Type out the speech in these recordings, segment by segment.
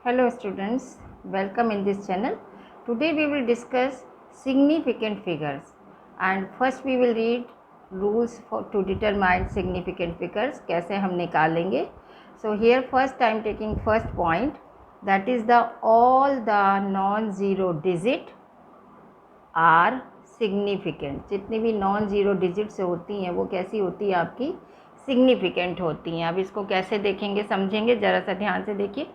Hello students, welcome in this channel. Today we will discuss significant figures, and first we will read rules to determine significant figures. कैसे हम निकालेंगे. So here first I am taking first point, that is the all the non-zero digit are significant. जितनी भी non zero digits होती हैं वो कैसी होती है, आपकी सिग्निफिकेंट होती हैं. अब इसको कैसे देखेंगे समझेंगे, ज़रा सा ध्यान से देखिए.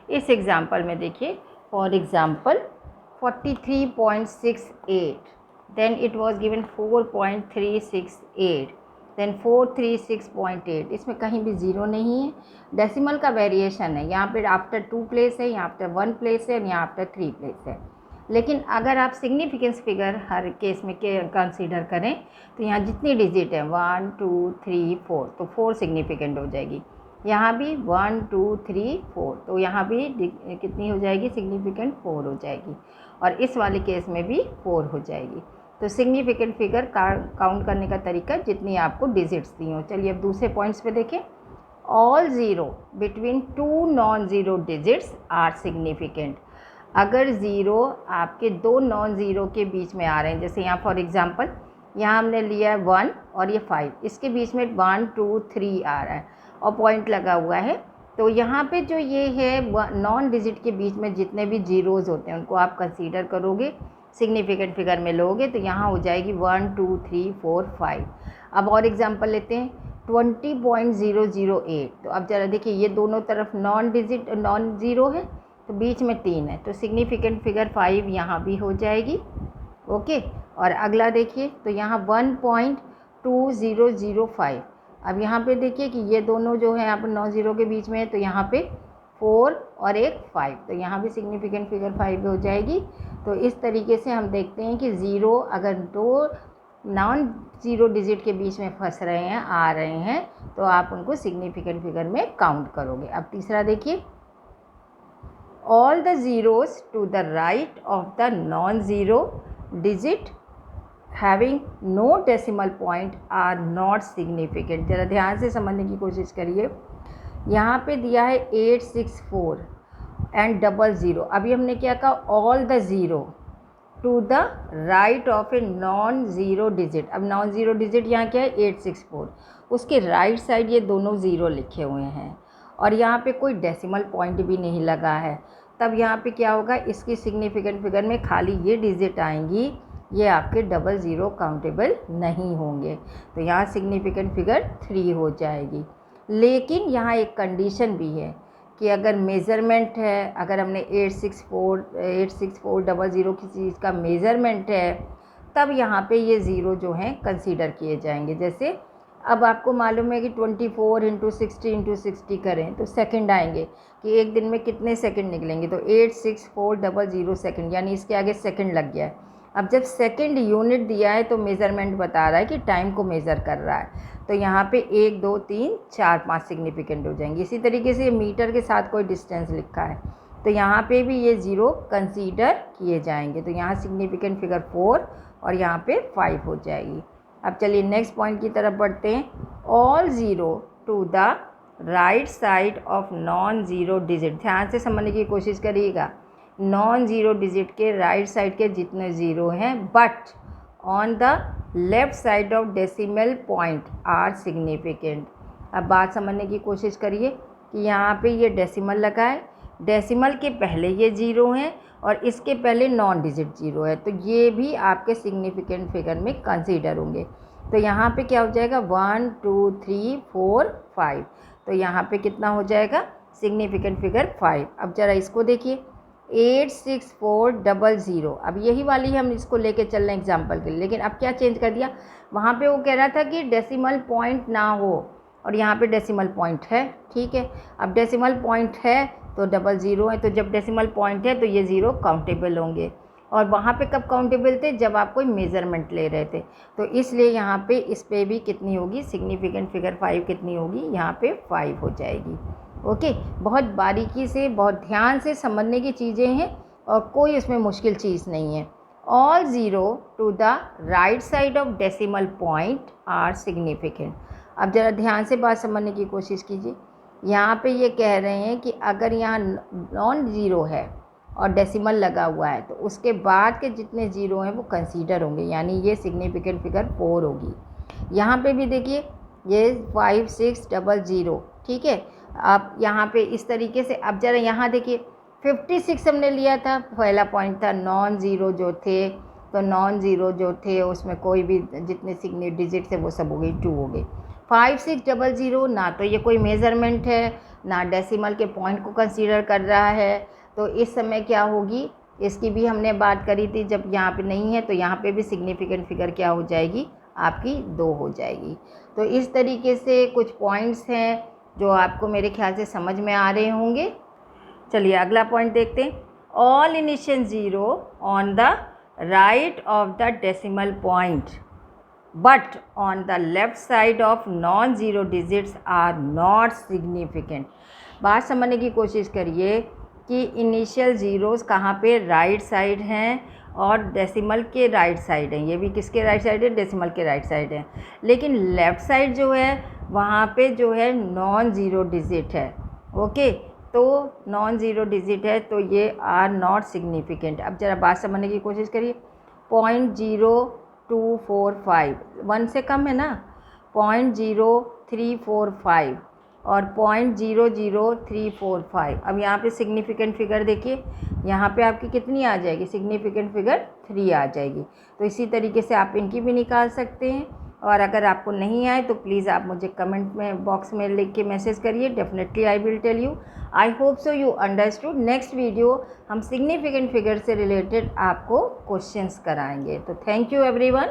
इस एग्ज़ाम्पल में देखिए, for example 43.68, then it was given 4.368, then 436.8. इसमें कहीं भी ज़ीरो नहीं है, डेसिमल का वेरिएशन है. यहाँ पे आफ्टर 2 प्लेस है, यहाँ पे 1 प्लेस है, यहाँ आफ्टर 3 प्लेस है. लेकिन अगर आप सिग्निफिकेंस फिगर हर केस में कंसीडर करें तो यहाँ जितनी डिजिट है 1 2 3 4, तो 4 सिग्निफिकेंट हो जाएगी. यहाँ भी 1 2 3 4, तो यहाँ भी कितनी हो जाएगी सिग्निफिकेंट, 4 हो जाएगी. और इस वाले केस में भी 4 हो जाएगी. तो सिग्निफिकेंट फिगर काउंट करने का तरीका जितनी आपको डिजिट्स दी हो. चलिए अब दूसरे पॉइंट्स पे देखें. All zero between 2 non zero digits are significant. अगर ज़ीरो आपके 2 नॉन ज़ीरो के बीच में आ रहे हैं, जैसे यहाँ फॉर एग्ज़ाम्पल यहाँ हमने लिया है 1 और ये 5, इसके बीच में 1 2 3 आ रहा है और पॉइंट लगा हुआ है. तो यहाँ पे जो ये है नॉन डिजिट के बीच में जितने भी ज़ीरोज़ होते हैं उनको आप कंसीडर करोगे, सिग्निफिकेंट फिगर में लोगे, तो यहाँ हो जाएगी 1 2 3 4 5. अब और एग्ज़ाम्पल लेते हैं 20.008. तो अब ज़रा देखिए, ये दोनों तरफ नॉन ज़ीरो है, तो बीच में 3 है, तो सिग्निफिकेंट फिगर 5 यहाँ भी हो जाएगी. ओके. और अगला देखिए, तो यहाँ 1.2005. अब यहाँ पे देखिए कि ये दोनों जो है यहाँ पर 9 ज़ीरो के बीच में है, तो यहाँ पे 4 और एक 5, तो यहाँ भी सिग्निफिकेंट फिगर 5 हो जाएगी. तो इस तरीके से हम देखते हैं कि ज़ीरो अगर 2 नॉन ज़ीरो डिजिट के बीच में फंस रहे हैं, आ रहे हैं, तो आप उनको सिग्निफिकेंट फिगर में काउंट करोगे. अब तीसरा देखिए, all the zeros to the right of the non-zero digit having no decimal point are not significant. ज़रा ध्यान से समझने की कोशिश करिए. यहाँ पे दिया है 864 एंड 00. अभी हमने क्या कहा, all the zero to the right of a non zero digit. अब नॉन ज़ीरो डिजिट यहाँ क्या है 864, उसके राइट साइड ये दोनों ज़ीरो लिखे हुए हैं और यहाँ पे कोई डेसिमल पॉइंट भी नहीं लगा है. तब यहाँ पे क्या होगा, इसकी सिग्निफिकेंट फिगर में खाली ये डिजिट आएंगी, ये आपके 00 काउंटेबल नहीं होंगे, तो यहाँ सिग्निफिकेंट फिगर 3 हो जाएगी. लेकिन यहाँ एक कंडीशन भी है कि अगर मेज़रमेंट है, अगर हमने 86400 किसी चीज़ का मेज़रमेंट है, तब यहाँ पे ये ज़ीरो जो हैं कंसीडर किए जाएंगे. जैसे अब आपको मालूम है कि 24 × 60 × 60 करें तो सेकंड आएंगे, कि एक दिन में कितने सेकंड निकलेंगे, तो 86400 सेकंड, यानी इसके आगे सेकंड लग गया है. अब जब सेकंड यूनिट दिया है तो मेज़रमेंट बता रहा है कि टाइम को मेज़र कर रहा है, तो यहाँ पे 1 2 3 4 5 सिग्निफिकेंट हो जाएंगे. इसी तरीके से मीटर के साथ कोई डिस्टेंस लिखा है, तो यहाँ पे भी ये ज़ीरो कंसीडर किए जाएंगे, तो यहाँ सिग्निफिकेंट फिगर 4 और यहाँ पे 5 हो जाएगी. अब चलिए नेक्स्ट पॉइंट की तरफ बढ़ते हैं. All zero to the right side of non zero digit. ध्यान से समझने की कोशिश करिएगा. नॉन ज़ीरो डिजिट के राइट साइड के जितने ज़ीरो हैं, but on the left side of decimal point are significant. अब बात समझने की कोशिश करिए कि यहाँ पे ये डेसिमल लगा है, डेसिमल के पहले ये ज़ीरो हैं और इसके पहले नॉन डिजिट ज़ीरो है, तो ये भी आपके सिग्निफिकेंट फिगर में कंसीडर होंगे. तो यहाँ पे क्या हो जाएगा 1 2 3 4 5, तो यहाँ पे कितना हो जाएगा सिग्निफिकेंट फिगर 5. अब ज़रा इसको देखिए 86400. अब यही वाली हम इसको लेके चल रहे हैं एग्जाम्पल के लिए, लेकिन अब क्या चेंज कर दिया, वहाँ पे वो कह रहा था कि डेसिमल पॉइंट ना हो और यहाँ पे डेसिमल पॉइंट है. ठीक है, अब डेसिमल पॉइंट है तो 00 है, तो जब डेसिमल पॉइंट है तो ये ज़ीरो काउंटेबल होंगे. और वहाँ पे कब काउंटेबल थे, जब आप कोई मेज़रमेंट ले रहे थे, तो इसलिए यहाँ पे इस पे भी कितनी होगी सिग्निफिकेंट फिगर 5 कितनी होगी, यहाँ पे 5 हो जाएगी. ओके. बहुत बारीकी से, बहुत ध्यान से समझने की चीज़ें हैं और कोई इसमें मुश्किल चीज़ नहीं है. All zero to the right side of decimal point are significant. अब ज़रा ध्यान से बात समझने की कोशिश कीजिए. यहाँ पे ये कह रहे हैं कि अगर यहाँ नॉन ज़ीरो है और डेसिमल लगा हुआ है तो उसके बाद के जितने ज़ीरो हैं वो कंसीडर होंगे, यानी ये सिग्निफिकेंट फिगर 4 होगी। यहाँ पे भी देखिए ये 5600, ठीक है। आप यहाँ पे इस तरीके से, अब ज़रा यहाँ देखिए 56 हमने लिया था, पहला पॉइंट था नॉन ज़ीरो जो थे, तो नॉन ज़ीरो जो थे उसमें कोई भी जितने सिग्निफिकेंट डिजिट थे वो सब हो गई 2 हो गए। 5600 ना तो ये कोई मेज़रमेंट है ना डेसिमल के पॉइंट को कंसीडर कर रहा है, तो इस समय क्या होगी, इसकी भी हमने बात करी थी, जब यहाँ पे नहीं है तो यहाँ पे भी सिग्निफिकेंट फिगर क्या हो जाएगी आपकी 2 हो जाएगी। तो इस तरीके से कुछ पॉइंट्स हैं जो आपको मेरे ख्याल से समझ में आ रहे होंगे। चलिए अगला पॉइंट देखते हैं। All initial zero on the right of the decimal point but on the left side of non-zero digits are not significant। बात समझने की कोशिश करिए कि इनिशियल ज़ीरोज़ कहाँ पे राइट साइड हैं और डेसिमल के राइट साइड हैं। ये भी किसके राइट साइड है, डेसिमल के राइट साइड है। लेकिन लेफ़्ट साइड जो है वहाँ पे जो है नॉन ज़ीरो डिजिट है। ओके, तो नॉन ज़ीरो डिजिट है तो ये आर नॉट सिग्निफिकेंट। अब ज़रा बात समझने की कोशिश करिए। 0.0245 1 से कम है ना, 0.0345 और 0.00345। अब यहाँ पे सिग्निफिकेंट फिगर देखिए, यहाँ पे आपकी कितनी आ जाएगी, सिग्निफिकेंट फिगर 3 आ जाएगी। तो इसी तरीके से आप इनकी भी निकाल सकते हैं। और अगर आपको नहीं आए तो प्लीज़ आप मुझे कमेंट में बॉक्स में लिख के मैसेज करिए, definitely I will tell you. I hope so you understood. Next video हम सिग्निफिकेंट फिगर से रिलेटेड आपको क्वेश्चंस कराएंगे। तो थैंक यू एवरीवन।